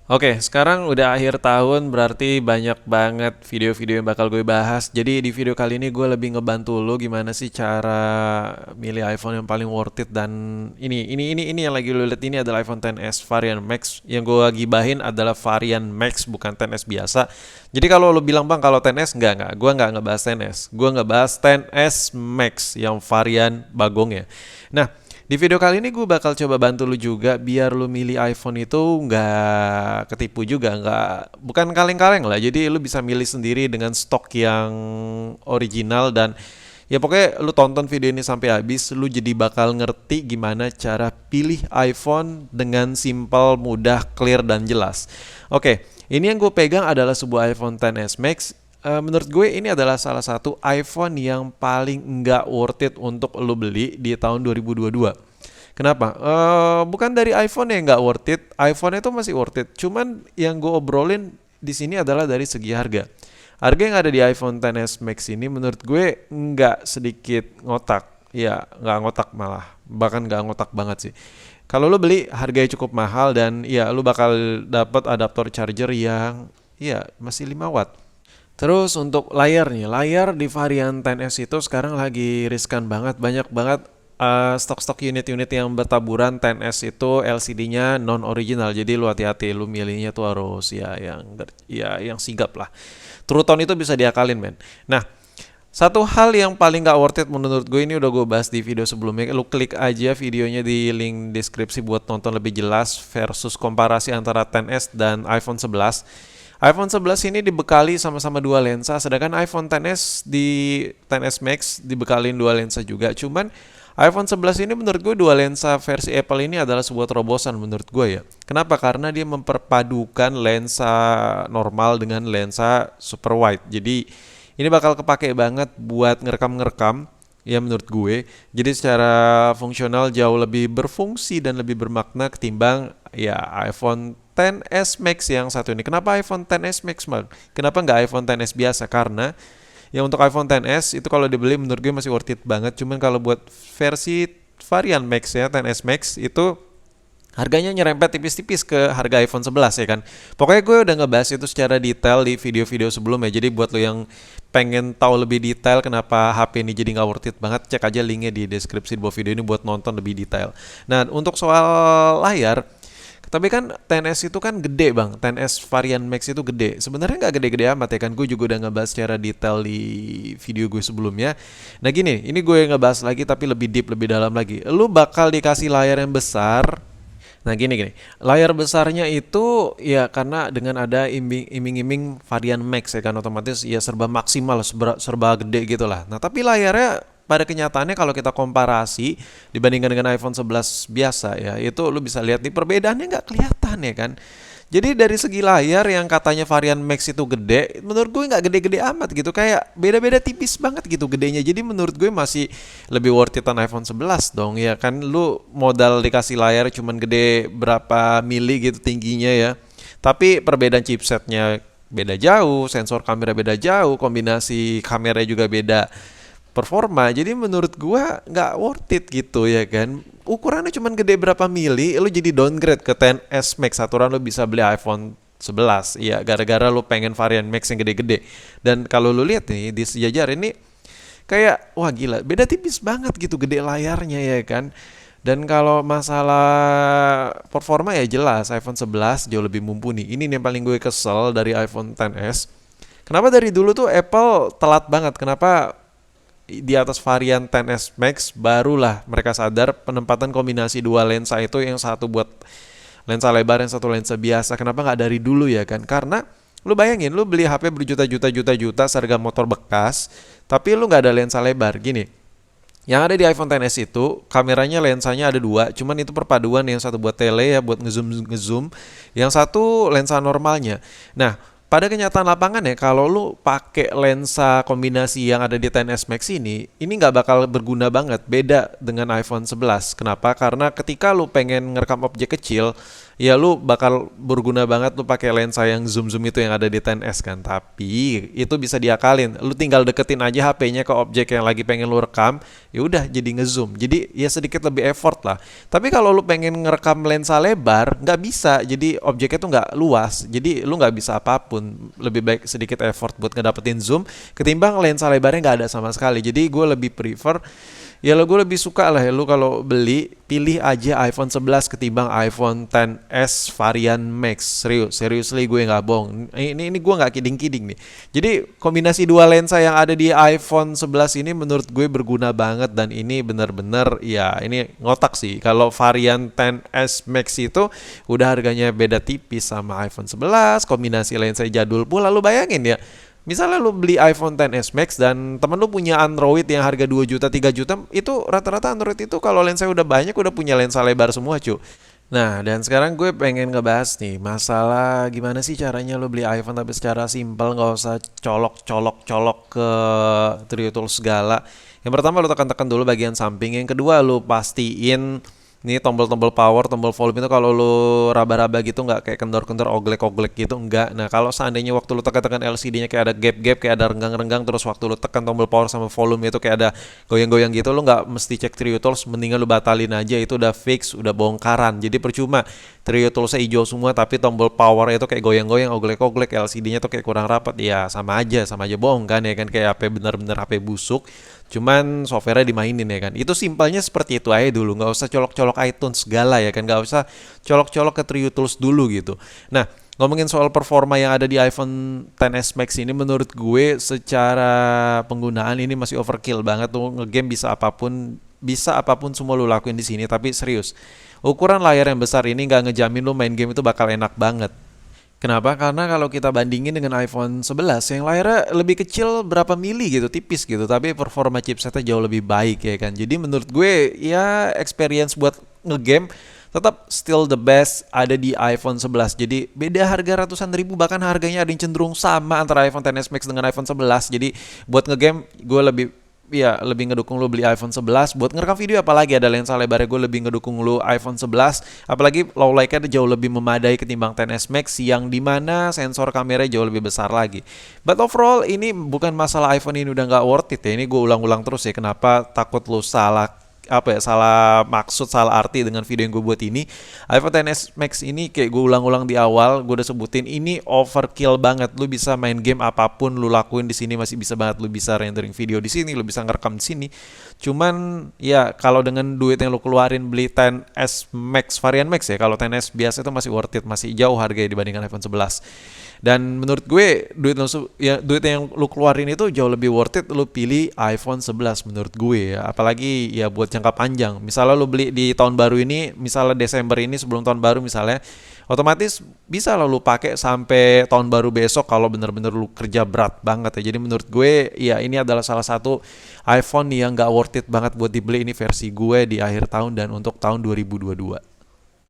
Oke, sekarang udah akhir tahun berarti banyak banget video-video yang bakal gue bahas. Jadi di video kali ini gue lebih ngebantu lo gimana sih cara milih iPhone yang paling worth it dan ini yang lagi lo lihat ini adalah iPhone XS varian Max. Yang gue gibahin adalah varian Max bukan XS biasa. Jadi kalau lo bilang bang kalau XS enggak, gue nggak ngebahas XS. Gue ngebahas XS Max yang varian bagong ya. Nah, di video kali ini gue bakal coba bantu lu juga biar lu milih iPhone itu nggak ketipu juga, nggak bukan kaleng-kaleng lah. Jadi lu bisa milih sendiri dengan stok yang original dan ya pokoknya lu tonton video ini sampai habis, lu jadi bakal ngerti gimana cara pilih iPhone dengan simple, mudah, clear dan jelas. Oke, ini yang gue pegang adalah sebuah iPhone XS Max. Menurut gue ini adalah salah satu iPhone yang paling nggak worth it untuk lo beli di tahun 2022. Kenapa? Bukan dari iPhone yang nggak worth it, iPhone itu masih worth it. Cuman yang gue obrolin di sini adalah dari segi harga. Harga yang ada di iPhone XS Max ini menurut gue nggak sedikit ngotak. Ya, nggak ngotak malah. Bahkan nggak ngotak banget sih. Kalau lo beli harganya cukup mahal dan ya lo bakal dapat adaptor charger yang ya masih 5 watt. Terus untuk layar nih, layar di varian XS itu sekarang lagi riskan banget, banyak banget stok-stok unit-unit yang bertaburan XS itu LCD-nya non original. Jadi lu hati-hati, lu milihnya tuh harus ya yang sigap lah. True tone itu bisa diakalin, men. Nah, satu hal yang paling gak worth it menurut gue ini udah gue bahas di video sebelumnya. Lu klik aja videonya di link deskripsi buat nonton lebih jelas versus komparasi antara XS dan iPhone 11. iPhone 11 ini dibekali sama-sama dua lensa, sedangkan iPhone XS di XS Max dibekalin dua lensa juga. Cuman iPhone 11 ini menurut gue dua lensa versi Apple ini adalah sebuah terobosan menurut gue ya. Kenapa? Karena dia memperpadukan lensa normal dengan lensa super wide. Jadi ini bakal kepake banget buat ngerekam-ngerekam ya menurut gue. Jadi secara fungsional jauh lebih berfungsi dan lebih bermakna ketimbang ya iPhone XS Max yang satu ini. Kenapa iPhone XS Max, Bang? Kenapa nggak iPhone XS biasa? Karena yang untuk iPhone XS itu kalau dibeli menurut gue masih worth it banget. Cuman kalau buat versi varian Max ya, XS Max itu harganya nyerempet tipis-tipis ke harga iPhone 11 ya kan. Pokoknya gue udah ngebahas itu secara detail di video-video sebelumnya. Jadi buat lo yang pengen tahu lebih detail kenapa HP ini jadi nggak worth it banget, cek aja linknya di deskripsi di bawah video ini buat nonton lebih detail. Nah, untuk soal layar, tapi kan XS itu kan gede bang, XS varian Max itu gede. Sebenarnya nggak gede-gede amat ya kan. Gue juga udah ngebahas secara detail di video gue sebelumnya. Nah gini, ini gue ngebahas lagi tapi lebih deep, lebih dalam lagi. Lu bakal dikasih layar yang besar. Nah gini, layar besarnya itu ya karena dengan ada iming-iming varian Max ya kan otomatis ya serba maksimal, serba gede gitu lah. Nah tapi layarnya pada kenyataannya kalau kita komparasi dibandingkan dengan iPhone 11 biasa ya itu lu bisa lihat nih perbedaannya nggak kelihatan ya kan. Jadi dari segi layar yang katanya varian Max itu gede, menurut gue nggak gede-gede amat gitu. Kayak beda-beda tipis banget gitu gedenya. Jadi menurut gue masih lebih worth it iPhone 11 dong ya kan. Lu modal dikasih layar cuman gede berapa mili gitu tingginya ya. Tapi perbedaan chipsetnya beda jauh, sensor kamera beda jauh, kombinasi kamera juga beda performa. Jadi menurut gua nggak worth it gitu ya kan. Ukurannya cuma gede berapa mili, lu jadi downgrade ke XS Max. Aturan lu bisa beli iPhone 11. Iya, gara-gara lu pengen varian Max yang gede-gede. Dan kalau lu lihat nih di sejajar ini kayak wah gila, beda tipis banget gitu gede layarnya ya kan. Dan kalau masalah performa ya jelas iPhone 11 jauh lebih mumpuni. Ini nih yang paling gue kesel dari iPhone XS. Kenapa dari dulu tuh Apple telat banget? Kenapa di atas varian XS Max barulah mereka sadar penempatan kombinasi dua lensa itu yang satu buat lensa lebar yang satu lensa biasa. Kenapa nggak dari dulu ya kan? Karena lu bayangin lu beli HP berjuta-juta seharga motor bekas tapi lu nggak ada lensa lebar gini. Yang ada di iPhone XS itu kameranya lensanya ada dua, cuman itu perpaduan yang satu buat tele ya buat ngezoom, yang satu lensa normalnya. Nah, pada kenyataan lapangan ya kalau lu pakai lensa kombinasi yang ada di XS Max ini nggak bakal berguna banget. Beda dengan iPhone 11. Kenapa? Karena ketika lu pengen ngerekam objek kecil, ya lu bakal berguna banget lu pakai lensa yang zoom-zoom itu yang ada di 10S kan. Tapi itu bisa diakalin. Lu tinggal deketin aja HP-nya ke objek yang lagi pengen lu rekam, ya udah jadi ngezoom. Jadi ya sedikit lebih effort lah. Tapi kalau lu pengen ngerekam lensa lebar, nggak bisa. Jadi objeknya tuh nggak luas. Jadi lu nggak bisa apapun. Lebih baik sedikit effort buat ngedapetin zoom ketimbang lensa lebarnya nggak ada sama sekali. Jadi gue lebih prefer, ya lo gue lebih suka lah ya lu kalau beli pilih aja iPhone 11 ketimbang iPhone XS varian Max. Seriously gue nggak bohong. Ini gue nggak kidding nih. Jadi kombinasi dua lensa yang ada di iPhone 11 ini menurut gue berguna banget dan ini bener-bener ya ini ngotak sih. Kalau varian XS Max itu udah harganya beda tipis sama iPhone 11, kombinasi lensa jadul pula. Lu bayangin ya, misalnya lu beli iPhone XS Max dan temen lu punya Android yang harga 2 juta, 3 juta, itu rata-rata Android itu kalau lensa udah banyak udah punya lensa lebar semua cu. Nah, dan sekarang gue pengen ngebahas nih masalah gimana sih caranya lu beli iPhone tapi secara simpel, nggak usah colok-colok ke Trio Tools segala. Yang pertama lu tekan-tekan dulu bagian samping, yang kedua lu pastiin ini tombol-tombol power, tombol volume itu kalau lu raba-raba gitu nggak kayak kendor-kendor, oglek-oglek gitu, enggak. Nah kalau seandainya waktu lu tekan-tekan LCD-nya kayak ada gap-gap, kayak ada renggang-renggang, terus waktu lu tekan tombol power sama volume itu kayak ada goyang-goyang gitu, lu nggak mesti cek Trio Tools, mendingan lu batalin aja, itu udah fix, udah bongkaran. Jadi percuma Trio Toolsnya hijau semua tapi tombol power itu kayak goyang-goyang, oglek-oglek, LCD-nya tuh kayak kurang rapat, ya sama aja bohong kan ya kan, kayak HP bener-bener HP busuk. Cuman software-nya dimainin ya kan. Itu simpelnya seperti itu aja dulu, nggak usah colok-colok iTunes segala ya kan, nggak usah colok-colok ke Trio Tools dulu gitu. Nah, ngomongin soal performa yang ada di iPhone XS Max ini, menurut gue secara penggunaan ini masih overkill banget tuh. Ngegame bisa apapun semua lu lakuin di sini. Tapi serius, ukuran layar yang besar ini nggak ngejamin lu main game itu bakal enak banget. Kenapa? Karena kalau kita bandingin dengan iPhone 11 yang layarnya lebih kecil berapa mili gitu, tipis gitu, tapi performa chipsetnya jauh lebih baik ya kan. Jadi menurut gue ya experience buat ngegame tetap still the best ada di iPhone 11. Jadi beda harga ratusan ribu, bahkan harganya ada yang cenderung sama antara iPhone XS Max dengan iPhone 11. Jadi buat ngegame gue lebih ngedukung lu beli iPhone 11. Buat ngerekam video apalagi ada lensa lebarnya, gue lebih ngedukung lu iPhone 11. Apalagi low light-nya jauh lebih memadai ketimbang XS Max yang dimana sensor kameranya jauh lebih besar lagi. But overall ini bukan masalah iPhone ini udah nggak worth it ya. Ini gue ulang-ulang terus ya, kenapa takut lu salah maksud, salah arti dengan video yang gue buat ini. iPhone XS Max ini kayak gue ulang-ulang di awal, gue udah sebutin ini overkill banget. Lu bisa main game apapun lu lakuin di sini masih bisa banget. Lu bisa rendering video di sini, lu bisa ngerekam di sini. Cuman ya kalau dengan duit yang lu keluarin beli XS Max varian Max ya, kalau XS biasa itu masih worth it, masih jauh harganya dibandingkan iPhone 11. Dan menurut gue duit yang lu keluarin itu jauh lebih worth it lu pilih iPhone 11 menurut gue ya. Apalagi ya buat jangka panjang. Misalnya lu beli di tahun baru ini, misalnya Desember ini sebelum tahun baru misalnya, otomatis bisa lah lu pakai sampai tahun baru besok kalau bener-bener lu kerja berat banget ya. Jadi menurut gue ya ini adalah salah satu iPhone yang gak worth it banget buat dibeli. Ini versi gue di akhir tahun dan untuk tahun 2022.